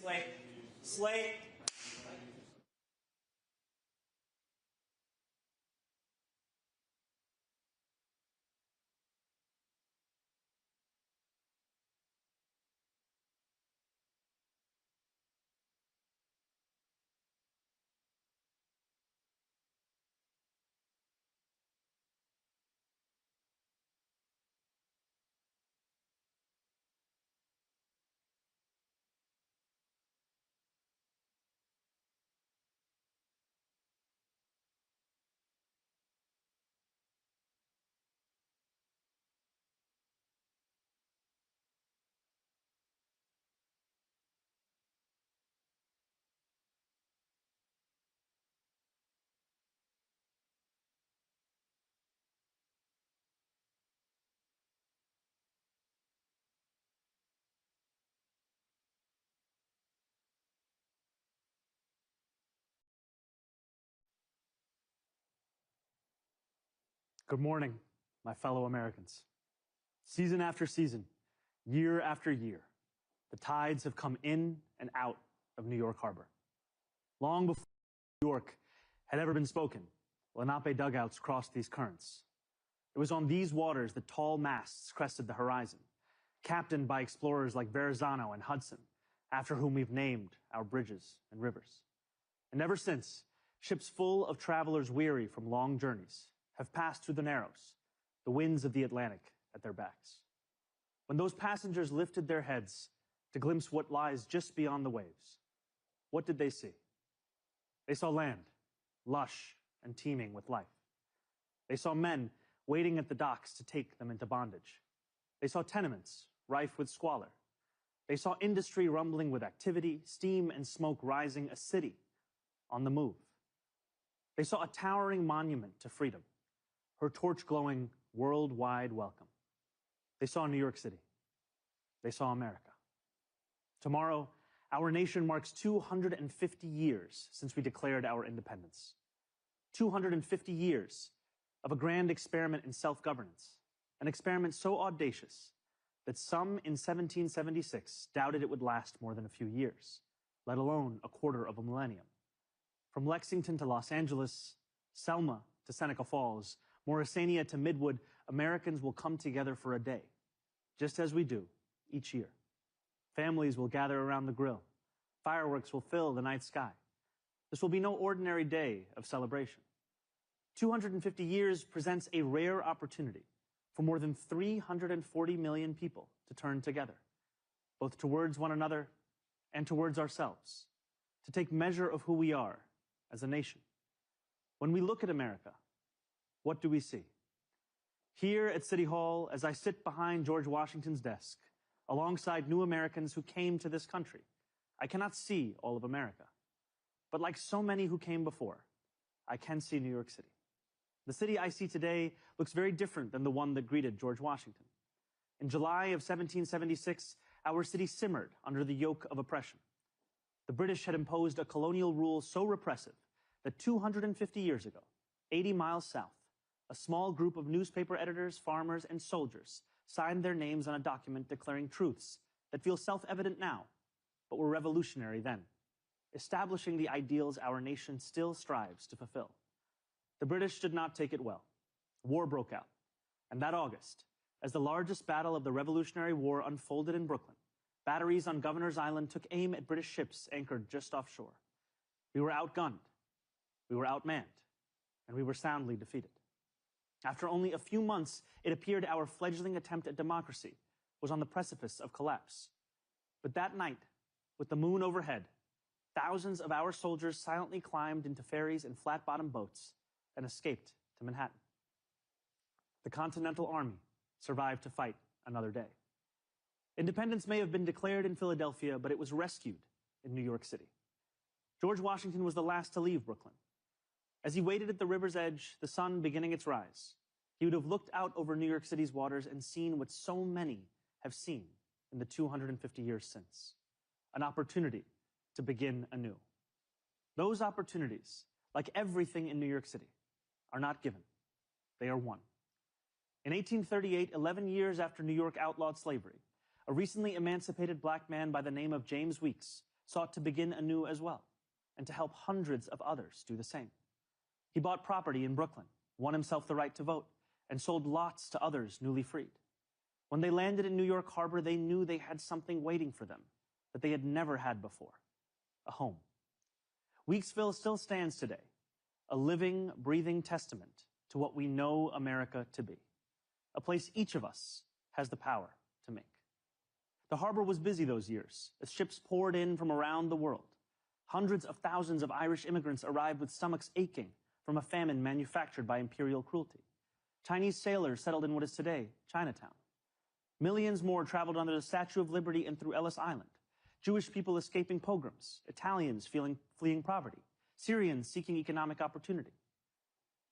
Slate. Slate. Good morning, my fellow Americans. Season after season, year after year, the tides have come in and out of New York Harbor. Long before New York had ever been spoken, Lenape dugouts crossed these currents. It was on these waters that tall masts crested the horizon, captained by explorers like Verrazano and Hudson, after whom we've named our bridges and rivers. And ever since, ships full of travelers weary from long journeys have passed through the Narrows, the winds of the Atlantic at their backs. When those passengers lifted their heads to glimpse what lies just beyond the waves, what did they see? They saw land, lush and teeming with life. They saw men waiting at the docks to take them into bondage. They saw tenements rife with squalor. They saw industry rumbling with activity, steam and smoke rising, a city on the move. They saw a towering monument to freedom, her torch glowing worldwide welcome. They saw New York City. They saw America. Tomorrow, our nation marks 250 years since we declared our independence. 250 years of a grand experiment in self-governance, an experiment so audacious that some in 1776 doubted it would last more than a few years, let alone a quarter of a millennium. From Lexington to Los Angeles, Selma to Seneca Falls, Morrisania to Midwood, Americans will come together for a day, just as we do each year. Families will gather around the grill. Fireworks will fill the night sky. This will be no ordinary day of celebration. 250 years presents a rare opportunity for more than 340 million people to turn together, both towards one another and towards ourselves, to take measure of who we are as a nation. When we look at America, what do we see? Here at City Hall, as I sit behind George Washington's desk, alongside new Americans who came to this country, I cannot see all of America. But like so many who came before, I can see New York City. The city I see today looks very different than the one that greeted George Washington. In July of 1776, our city simmered under the yoke of oppression. The British had imposed a colonial rule so repressive that 250 years ago, 80 miles south, a small group of newspaper editors, farmers, and soldiers signed their names on a document declaring truths that feel self-evident now, but were revolutionary then, establishing the ideals our nation still strives to fulfill. The British did not take it well. War broke out, and that August, as the largest battle of the Revolutionary War unfolded in Brooklyn, batteries on Governor's Island took aim at British ships anchored just offshore. We were outgunned, we were outmanned, and we were soundly defeated. After only a few months, it appeared our fledgling attempt at democracy was on the precipice of collapse. But that night, with the moon overhead, thousands of our soldiers silently climbed into ferries and flat-bottom boats and escaped to Manhattan. The Continental Army survived to fight another day. Independence may have been declared in Philadelphia, but it was rescued in New York City. George Washington was the last to leave Brooklyn. As he waited at the river's edge, the sun beginning its rise, he would have looked out over New York City's waters and seen what so many have seen in the 250 years since, an opportunity to begin anew. Those opportunities, like everything in New York City, are not given. They are won. In 1838, 11 years after New York outlawed slavery, a recently emancipated black man by the name of James Weeks sought to begin anew as well, and to help hundreds of others do the same. He bought property in Brooklyn, won himself the right to vote, and sold lots to others newly freed. When they landed in New York Harbor, they knew they had something waiting for them that they had never had before: a home. Weeksville still stands today, a living, breathing testament to what we know America to be, a place each of us has the power to make. The harbor was busy those years as ships poured in from around the world. Hundreds of thousands of Irish immigrants arrived with stomachs aching from a famine manufactured by imperial cruelty. Chinese sailors settled in what is today Chinatown. Millions more traveled under the Statue of Liberty and through Ellis Island. Jewish people escaping pogroms, Italians fleeing poverty, Syrians seeking economic opportunity.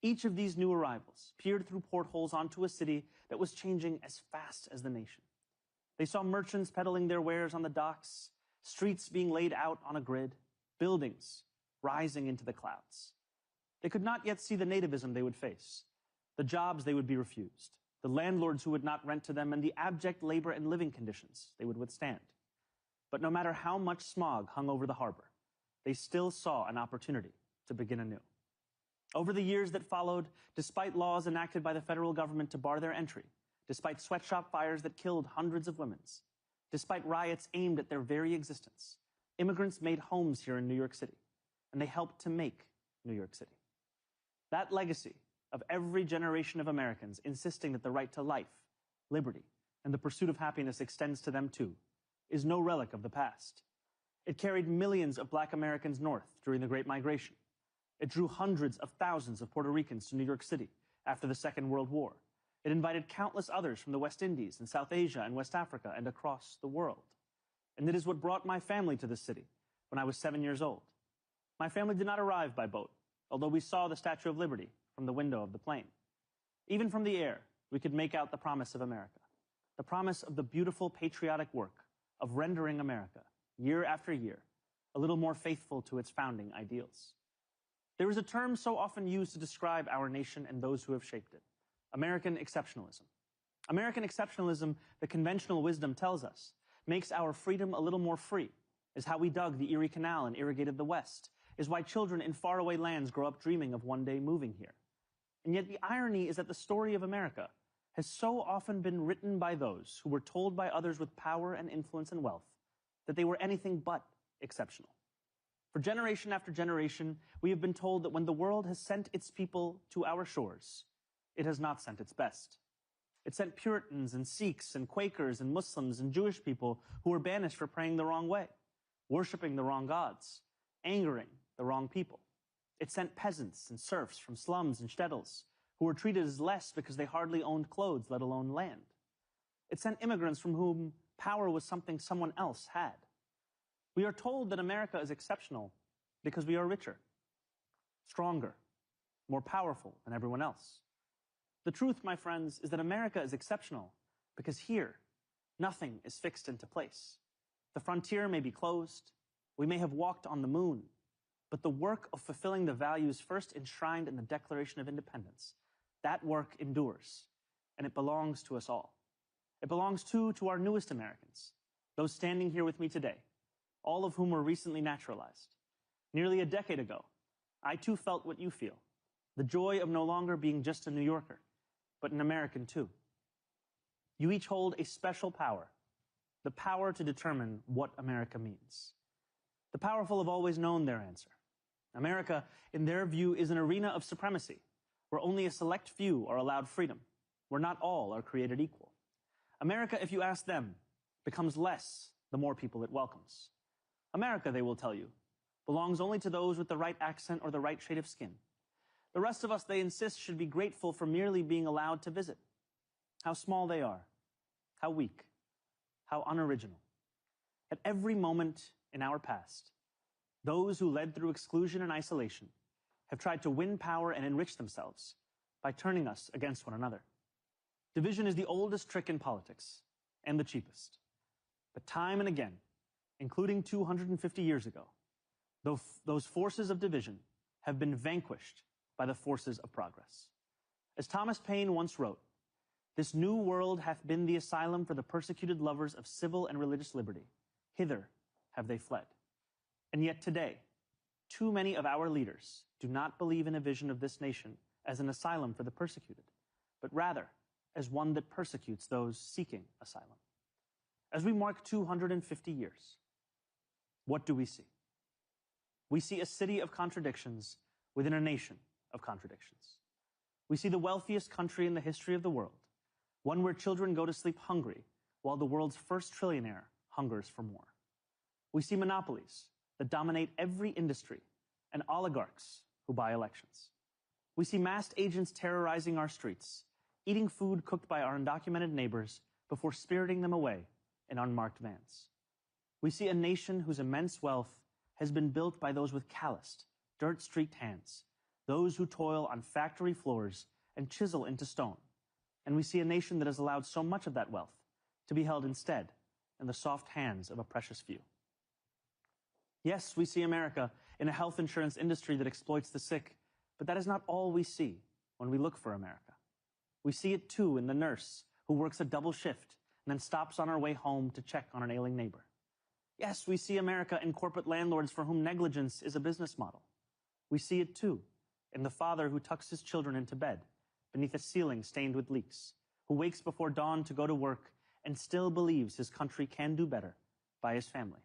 Each of these new arrivals peered through portholes onto a city that was changing as fast as the nation. They saw merchants peddling their wares on the docks, streets being laid out on a grid, buildings rising into the clouds. They could not yet see the nativism they would face, the jobs they would be refused, the landlords who would not rent to them, and the abject labor and living conditions they would withstand. But no matter how much smog hung over the harbor, they still saw an opportunity to begin anew. Over the years that followed, despite laws enacted by the federal government to bar their entry, despite sweatshop fires that killed hundreds of women, despite riots aimed at their very existence, immigrants made homes here in New York City, and they helped to make New York City. That legacy of every generation of Americans insisting that the right to life, liberty, and the pursuit of happiness extends to them too, is no relic of the past. It carried millions of Black Americans north during the Great Migration. It drew hundreds of thousands of Puerto Ricans to New York City after the Second World War. It invited countless others from the West Indies and South Asia and West Africa and across the world. And it is what brought my family to this city when I was 7 years old. My family did not arrive by boat, although we saw the Statue of Liberty from the window of the plane. Even from the air, we could make out the promise of America, the promise of the beautiful patriotic work of rendering America, year after year, a little more faithful to its founding ideals. There is a term so often used to describe our nation and those who have shaped it: American exceptionalism. American exceptionalism, the conventional wisdom tells us, makes our freedom a little more free, is how we dug the Erie Canal and irrigated the West, is why children in faraway lands grow up dreaming of one day moving here. And yet the irony is that the story of America has so often been written by those who were told by others with power and influence and wealth that they were anything but exceptional. For generation after generation, we have been told that when the world has sent its people to our shores, it has not sent its best. It sent Puritans and Sikhs and Quakers and Muslims and Jewish people who were banished for praying the wrong way, worshiping the wrong gods, angering the wrong people. It sent peasants and serfs from slums and shtetls who were treated as less because they hardly owned clothes, let alone land. It sent immigrants from whom power was something someone else had. We are told that America is exceptional because we are richer, stronger, more powerful than everyone else. The truth, my friends, is that America is exceptional because here, nothing is fixed into place. The frontier may be closed, we may have walked on the moon, but the work of fulfilling the values first enshrined in the Declaration of Independence, that work endures, and it belongs to us all. It belongs too to our newest Americans, those standing here with me today, all of whom were recently naturalized. Nearly a decade ago, I too felt what you feel, the joy of no longer being just a New Yorker, but an American too. You each hold a special power, the power to determine what America means. The powerful have always known their answer. America, in their view, is an arena of supremacy, where only a select few are allowed freedom, where not all are created equal. America, if you ask them, becomes less the more people it welcomes. America, they will tell you, belongs only to those with the right accent or the right shade of skin. The rest of us, they insist, should be grateful for merely being allowed to visit. How small they are, how weak, how unoriginal. At every moment in our past, those who led through exclusion and isolation have tried to win power and enrich themselves by turning us against one another. Division is the oldest trick in politics and the cheapest. But time and again, including 250 years ago, those forces of division have been vanquished by the forces of progress. As Thomas Paine once wrote, "This new world hath been the asylum for the persecuted lovers of civil and religious liberty. Hither have they fled." And yet today, too many of our leaders do not believe in a vision of this nation as an asylum for the persecuted, but rather as one that persecutes those seeking asylum. As we mark 250 years, what do we see? We see a city of contradictions within a nation of contradictions. We see the wealthiest country in the history of the world, one where children go to sleep hungry while the world's first trillionaire hungers for more. We see monopolies that dominate every industry and oligarchs who buy elections. We see masked agents terrorizing our streets, eating food cooked by our undocumented neighbors before spiriting them away in unmarked vans. We see a nation whose immense wealth has been built by those with calloused, dirt-streaked hands, those who toil on factory floors and chisel into stone. And we see a nation that has allowed so much of that wealth to be held instead in the soft hands of a precious few. Yes, we see America in a health insurance industry that exploits the sick, but that is not all we see when we look for America. We see it too in the nurse who works a double shift and then stops on her way home to check on an ailing neighbor. Yes, we see America in corporate landlords for whom negligence is a business model. We see it too in the father who tucks his children into bed beneath a ceiling stained with leaks, who wakes before dawn to go to work and still believes his country can do better by his family.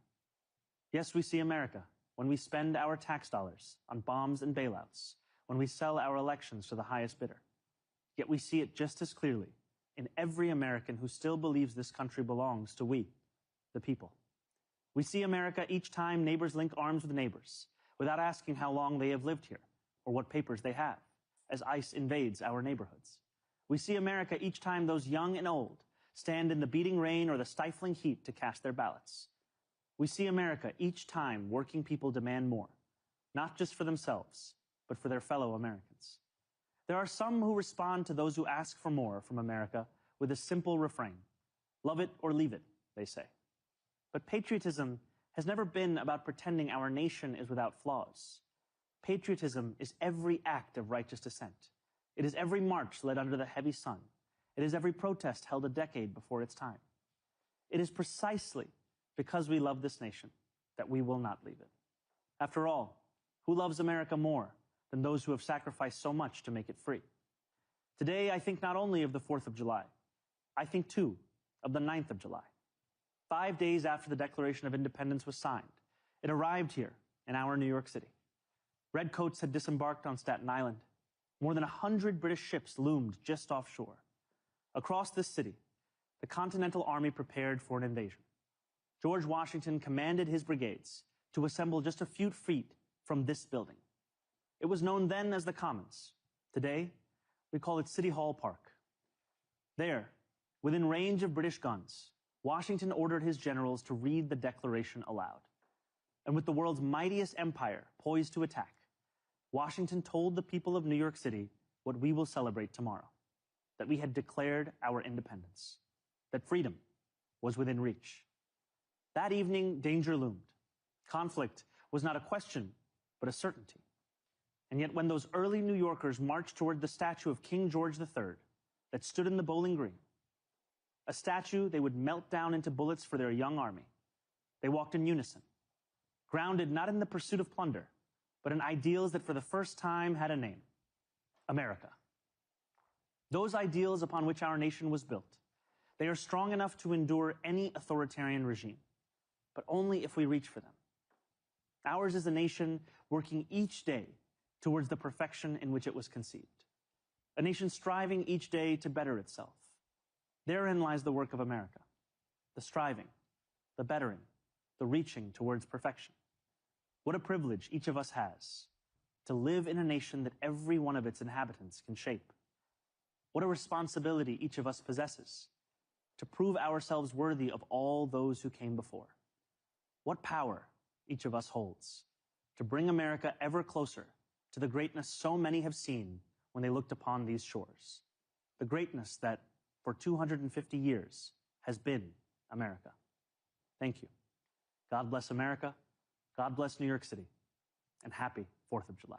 Yes, we see America when we spend our tax dollars on bombs and bailouts, when we sell our elections to the highest bidder. Yet we see it just as clearly in every American who still believes this country belongs to we, the people. We see America each time neighbors link arms with neighbors, without asking how long they have lived here or what papers they have, as ICE invades our neighborhoods. We see America each time those young and old stand in the beating rain or the stifling heat to cast their ballots. We see America each time working people demand more, not just for themselves, but for their fellow Americans. There are some who respond to those who ask for more from America with a simple refrain. Love it or leave it, they say. But patriotism has never been about pretending our nation is without flaws. Patriotism is every act of righteous dissent. It is every march led under the heavy sun. It is every protest held a decade before its time. It is precisely because we love this nation that we will not leave it. After all, who loves America more than those who have sacrificed so much to make it free? Today, I think not only of the 4th of July, I think too of the 9th of July. 5 days after the Declaration of Independence was signed, it arrived here in our New York City. Redcoats had disembarked on Staten Island. More than 100 British ships loomed just offshore. Across this city, the Continental Army prepared for an invasion. George Washington commanded his brigades to assemble just a few feet from this building. It was known then as the Commons. Today, we call it City Hall Park. There, within range of British guns, Washington ordered his generals to read the Declaration aloud. And with the world's mightiest empire poised to attack, Washington told the people of New York City what we will celebrate tomorrow, that we had declared our independence, that freedom was within reach. That evening, danger loomed. Conflict was not a question, but a certainty. And yet when those early New Yorkers marched toward the statue of King George III that stood in the Bowling Green, a statue they would melt down into bullets for their young army, they walked in unison, grounded not in the pursuit of plunder, but in ideals that for the first time had a name: America. Those ideals upon which our nation was built, they are strong enough to endure any authoritarian regime, but only if we reach for them. Ours is a nation working each day towards the perfection in which it was conceived, a nation striving each day to better itself. Therein lies the work of America, the striving, the bettering, the reaching towards perfection. What a privilege each of us has to live in a nation that every one of its inhabitants can shape. What a responsibility each of us possesses to prove ourselves worthy of all those who came before. What power each of us holds to bring America ever closer to the greatness so many have seen when they looked upon these shores, the greatness that for 250 years has been America. Thank you. God bless America. God bless New York City. And happy 4th of July.